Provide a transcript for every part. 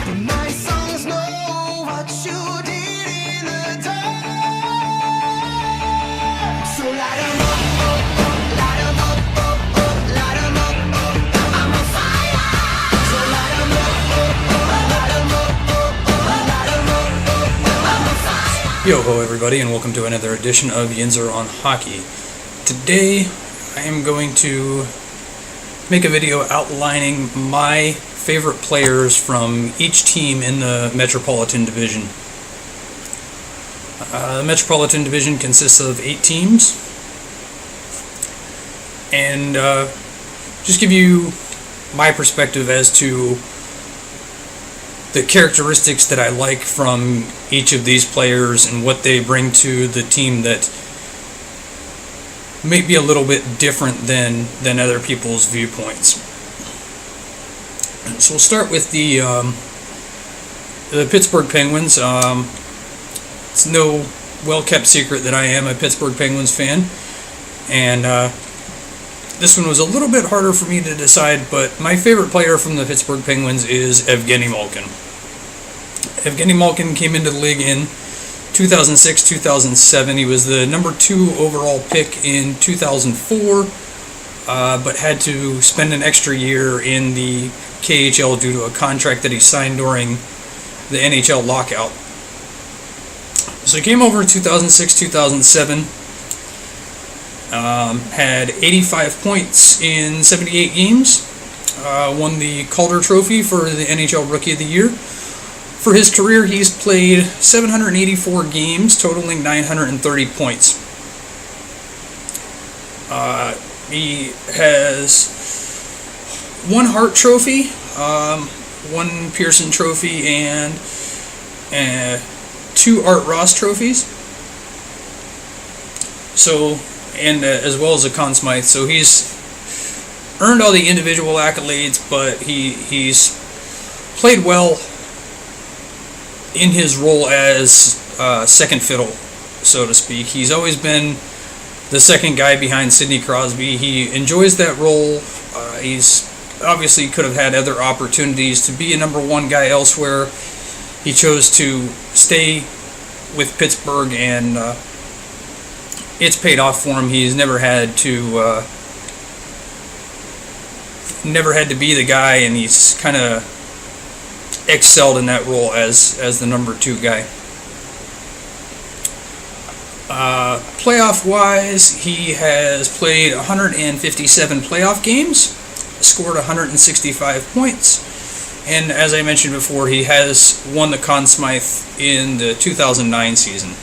My songs know what you did in the dark. So light 'em up, up, up, light 'em up, up, up, light 'em up, up, I'm on fire. So light 'em up, up, up, light 'em up, up, up, light 'em up, up, I'm on fire. Yo ho everybody, and welcome to another edition of Yinzer on Hockey. Today I am going to make a video outlining my favorite players from each team in the Metropolitan Division. The Metropolitan Division consists of 8 teams, and just give you my perspective as to the characteristics that I like from each of these players and what they bring to the team that may be a little bit different than other people's viewpoints. So we'll start with the Pittsburgh Penguins. It's no well-kept secret that I am a Pittsburgh Penguins fan, and this one was a little bit harder for me to decide, but my favorite player from the Pittsburgh Penguins is Evgeny Malkin. Evgeny Malkin came into the league in 2006-2007. He was the number 2 overall pick in 2004, but had to spend an extra year in the KHL due to a contract that he signed during the NHL lockout. So he came over in 2006-2007, had 85 points in 78 games, won the Calder Trophy for the NHL Rookie of the Year. For his career, he's played 784 games, totaling 930 points. He has 1 Hart Trophy, 1 Pearson Trophy, and 2 Art Ross trophies. So, and as well as a Conn Smythe. So he's earned all the individual accolades, but he's played well in his role as second fiddle, so to speak. He's always been the second guy behind Sidney Crosby. He enjoys that role. He's obviously could have had other opportunities to be a number 1 guy elsewhere. He chose to stay with Pittsburgh, and it's paid off for him. He's never had to be the guy, and he's kind of excelled in that role as the number 2 guy. Playoff wise, he has played 157 playoff games, scored 165 points, and as I mentioned before, he has won the Conn Smythe in the 2009 season.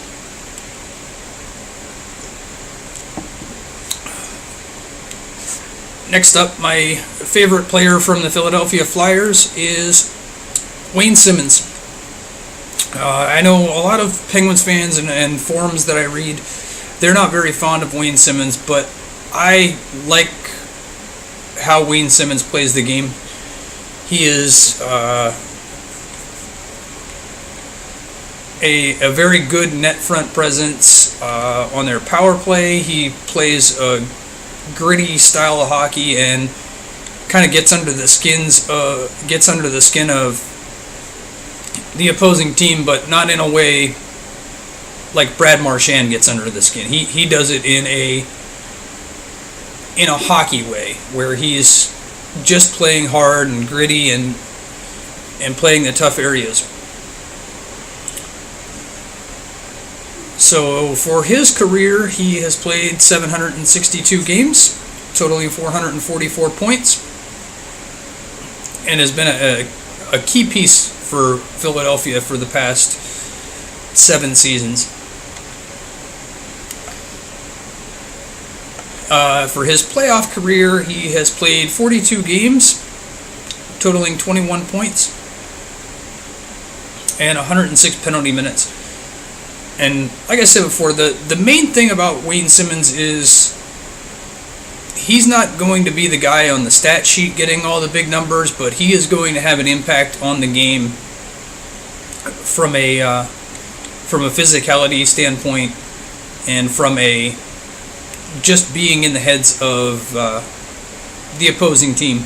Next up, my favorite player from the Philadelphia Flyers is Wayne Simmonds. I know a lot of Penguins fans and forums that I read, they're not very fond of Wayne Simmonds, but I like how Wayne Simmonds plays the game. He is a very good net front presence on their power play. He plays a gritty style of hockey and kind of gets under the skin of the opposing team, but not in a way like Brad Marchand gets under the skin. He does it in a hockey way, where he's just playing hard and gritty and playing the tough areas. So for his career, he has played 762 games, totaling 444 points, and has been a key piece for Philadelphia for the past 7 seasons. For his playoff career, he has played 42 games, totaling 21 points, and 106 penalty minutes. And like I said before, the main thing about Wayne Simmonds is he's not going to be the guy on the stat sheet getting all the big numbers, but he is going to have an impact on the game from a physicality standpoint and from a just being in the heads of the opposing team.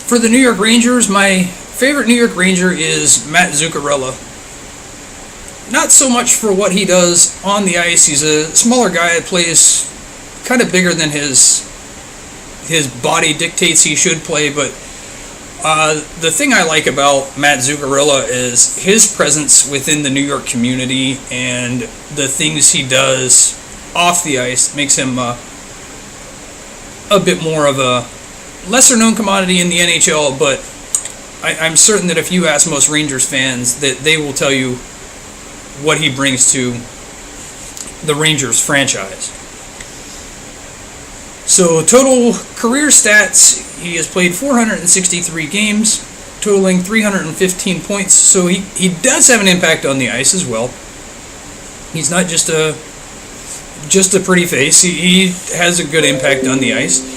For the New York Rangers, my favorite New York Ranger is Matt Zuccarello. Not so much for what he does on the ice. He's a smaller guy that plays kind of bigger than his body dictates he should play, but the thing I like about Matt Zuccarello is his presence within the New York community and the things he does off the ice makes him a bit more of a lesser known commodity in the NHL, but I'm certain that if you ask most Rangers fans, that they will tell you what he brings to the Rangers franchise. So total career stats, he has played 463 games, totaling 315 points. So he does have an impact on the ice as well. He's not just a pretty face. He has a good impact on the ice.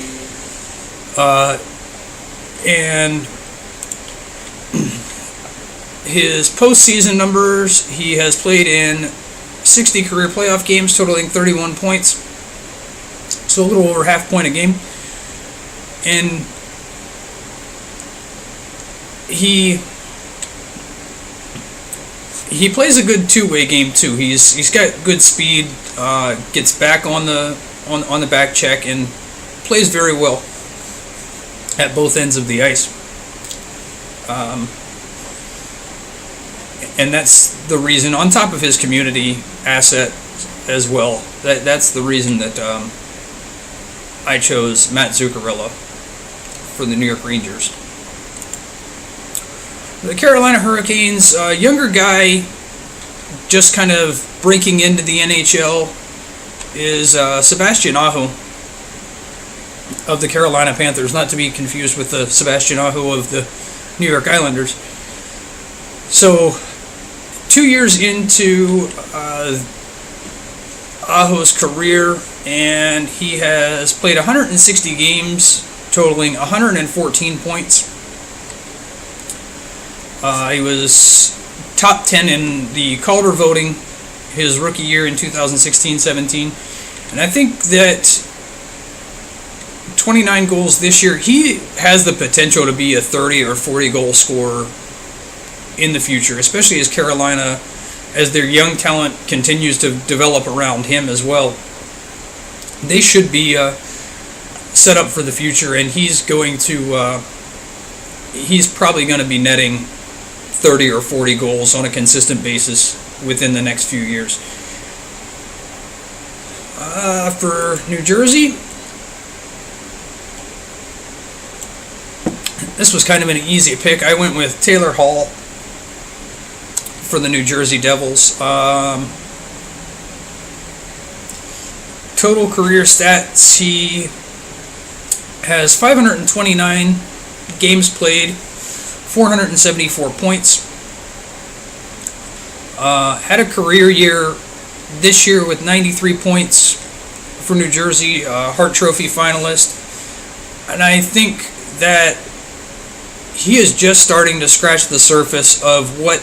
And his postseason numbers, he has played in 60 career playoff games, totaling 31 points. So a little over half point a game. And he plays a good two-way game too. He's got good speed, gets back on the back check, and plays very well at both ends of the ice. And that's the reason, on top of his community asset as well, that's the reason that I chose Matt Zuccarello for the New York Rangers. The Carolina Hurricanes, younger guy just kind of breaking into the NHL is Sebastian Aho of the Carolina Panthers, not to be confused with the Sebastian Aho of the New York Islanders. So 2 years into Aho's career, and he has played 160 games, totaling 114 points. He was top 10 in the Calder voting his rookie year in 2016-17. And I think that 29 goals this year, he has the potential to be a 30 or 40 goal scorer in the future, especially as Carolina, as their young talent continues to develop around him as well. They should be set up for the future, and he's probably going to be netting 30 or 40 goals on a consistent basis within the next few years. For New Jersey, this was kind of an easy pick. I went with Taylor Hall for the New Jersey Devils. Total career stats, he has 529 games played, 474 points. Had a career year this year with 93 points for New Jersey, Hart Trophy finalist. And I think that he is just starting to scratch the surface of what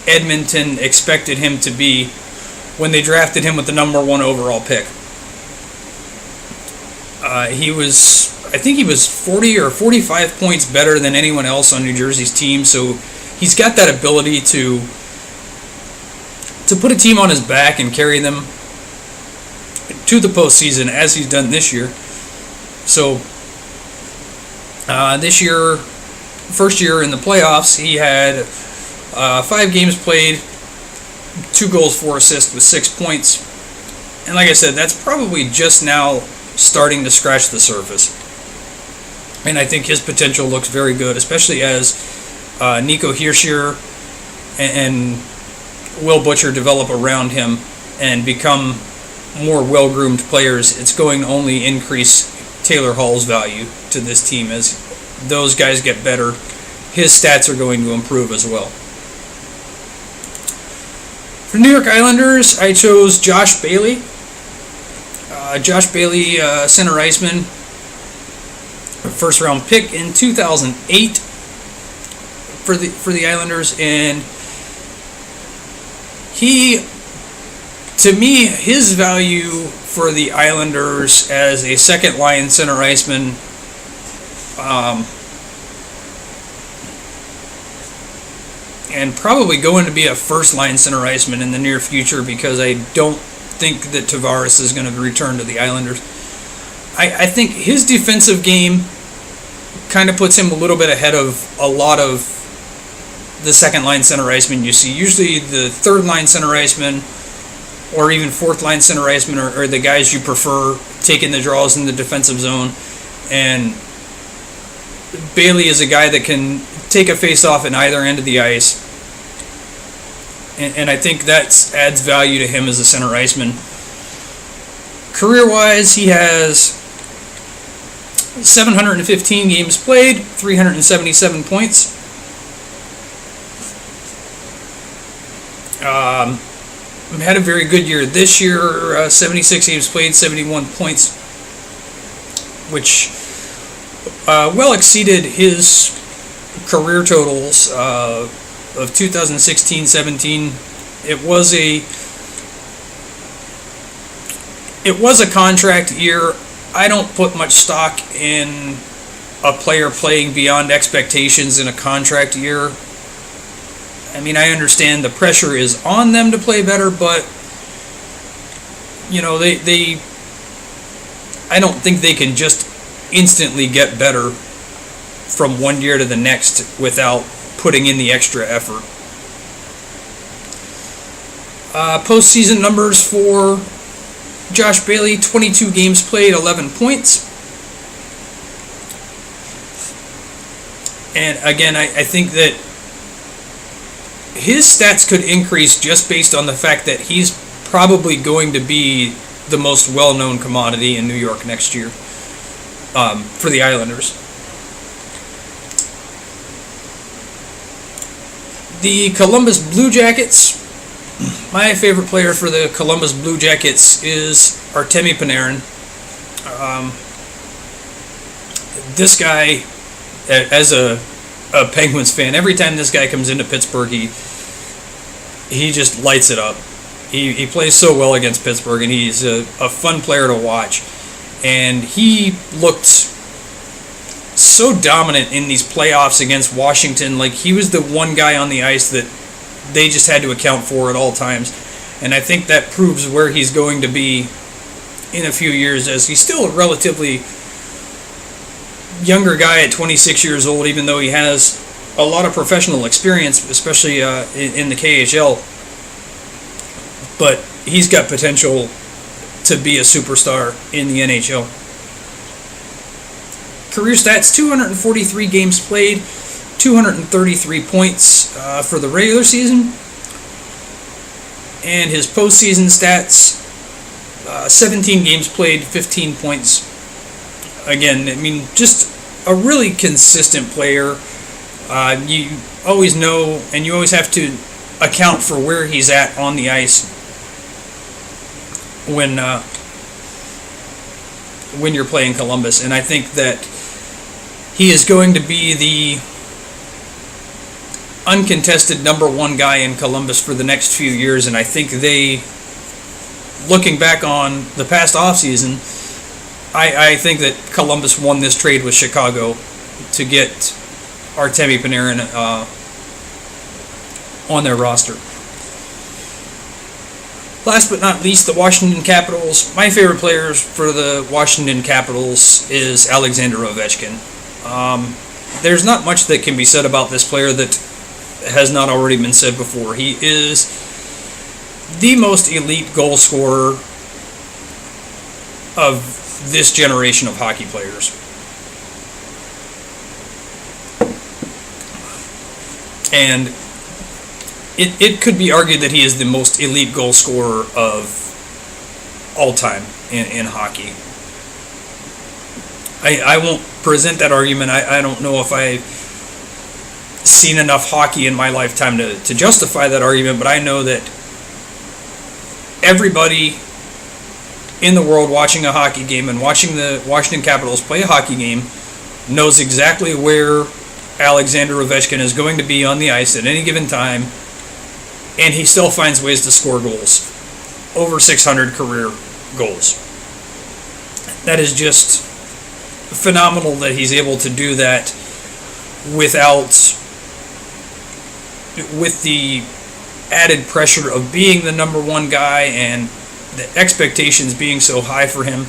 Edmonton expected him to be when they drafted him with the number 1 overall pick. I think he was 40 or 45 points better than anyone else on New Jersey's team, so he's got that ability to put a team on his back and carry them to the postseason, as he's done this year. So this year, first year in the playoffs, he had 5 games played, 2 goals, 4 assists with 6 points. And like I said, that's probably just now starting to scratch the surface. And I think his potential looks very good, especially as Nico Hischier and Will Butcher develop around him and become more well-groomed players. It's going to only increase Taylor Hall's value to this team. As those guys get better, his stats are going to improve as well. For New York Islanders, I chose Josh Bailey. Josh Bailey, center iceman, first round pick in 2008 for the Islanders, and to me, his value for the Islanders as a second line center iceman and probably going to be a first-line center iceman in the near future, because I don't think that Tavares is going to return to the Islanders. I think his defensive game kind of puts him a little bit ahead of a lot of the second-line center icemen you see. Usually the third-line center iceman or even fourth-line center icemen are the guys you prefer taking the draws in the defensive zone. And Bailey is a guy that can take a face-off in either end of the ice. And I think that adds value to him as a center iceman. Career-wise, he has 715 games played, 377 points. Had a very good year this year, 76 games played, 71 points, which well exceeded his career totals of 2016-17. It was a contract year. I don't put much stock in a player playing beyond expectations in a contract year. I mean, I understand the pressure is on them to play better, but you know, they I don't think they can just instantly get better from one year to the next without putting in the extra effort. Postseason numbers for Josh Bailey: 22 games played, 11 points. And again, I think that his stats could increase just based on the fact that he's probably going to be the most well-known commodity in New York next year for the Islanders. The Columbus Blue Jackets. My favorite player for the Columbus Blue Jackets is Artemi Panarin. This guy, as a Penguins fan, every time this guy comes into Pittsburgh, he just lights it up. He plays so well against Pittsburgh, and he's a fun player to watch. And he looked so dominant in these playoffs against Washington. Like, he was the one guy on the ice that they just had to account for at all times. And I think that proves where he's going to be in a few years, as he's still a relatively younger guy at 26 years old, even though he has a lot of professional experience, especially in the KHL. But he's got potential to be a superstar in the NHL. Career stats: 243 games played, 233 points for the regular season. And his postseason stats: 17 games played, 15 points. Again, I mean, just a really consistent player. You always know, and you always have to account for where he's at on the ice when you're playing Columbus. And I think that he is going to be the uncontested number one guy in Columbus for the next few years. And I think they, looking back on the past offseason, I think that Columbus won this trade with Chicago to get Artemi Panarin on their roster. Last but not least, the Washington Capitals. My favorite players for the Washington Capitals is Alexander Ovechkin. There's not much that can be said about this player that has not already been said before. He is the most elite goal scorer of this generation of hockey players. And it could be argued that he is the most elite goal scorer of all time in hockey. I won't present that argument. I don't know if I've seen enough hockey in my lifetime to justify that argument, but I know that everybody in the world watching a hockey game and watching the Washington Capitals play a hockey game knows exactly where Alexander Ovechkin is going to be on the ice at any given time, and he still finds ways to score goals. Over 600 career goals. That is just phenomenal that he's able to do that without with the added pressure of being the number one guy and the expectations being so high for him,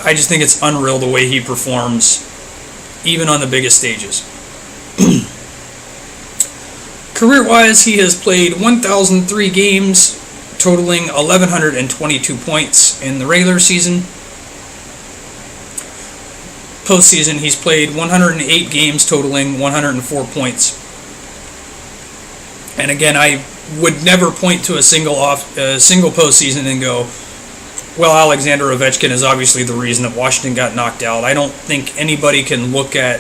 I just think it's unreal the way he performs, even on the biggest stages. Career-wise, he has played 1,003 games, totaling 1,122 points in the regular season. Postseason, he's played 108 games, totaling 104 points. And again, I would never point to a single postseason and go, well, Alexander Ovechkin is obviously the reason that Washington got knocked out. I don't think anybody can look at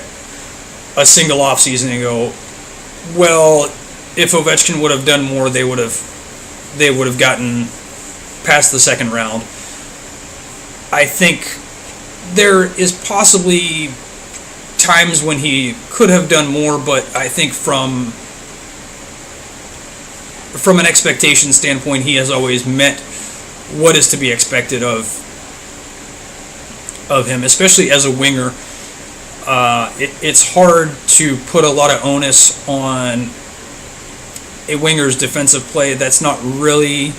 a single offseason and go, well, if Ovechkin would have done more, they would have gotten past the second round. I think there is possibly times when he could have done more, but I think from an expectation standpoint, he has always met what is to be expected of him, especially as a winger. It's hard to put a lot of onus on a winger's defensive play. That's not really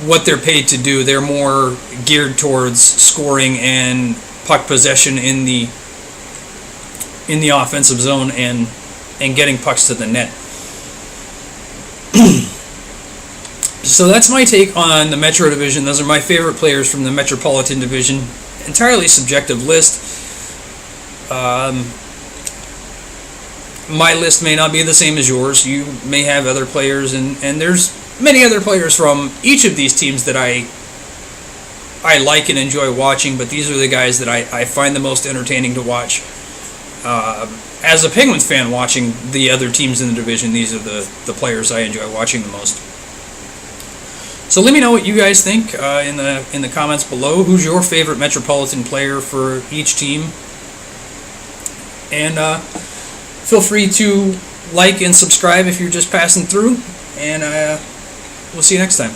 what they're paid to do. They're more geared towards scoring and puck possession in the offensive zone and getting pucks to the net. So that's my take on the Metro Division. Those are my favorite players from the Metropolitan Division. Entirely subjective list. My list may not be the same as yours. You may have other players, and there's many other players from each of these teams that I like and enjoy watching, but these are the guys that I find the most entertaining to watch. As a Penguins fan watching the other teams in the division, these are the players I enjoy watching the most. So let me know what you guys think in the comments below. Who's your favorite Metropolitan player for each team? And feel free to like and subscribe if you're just passing through. And we'll see you next time.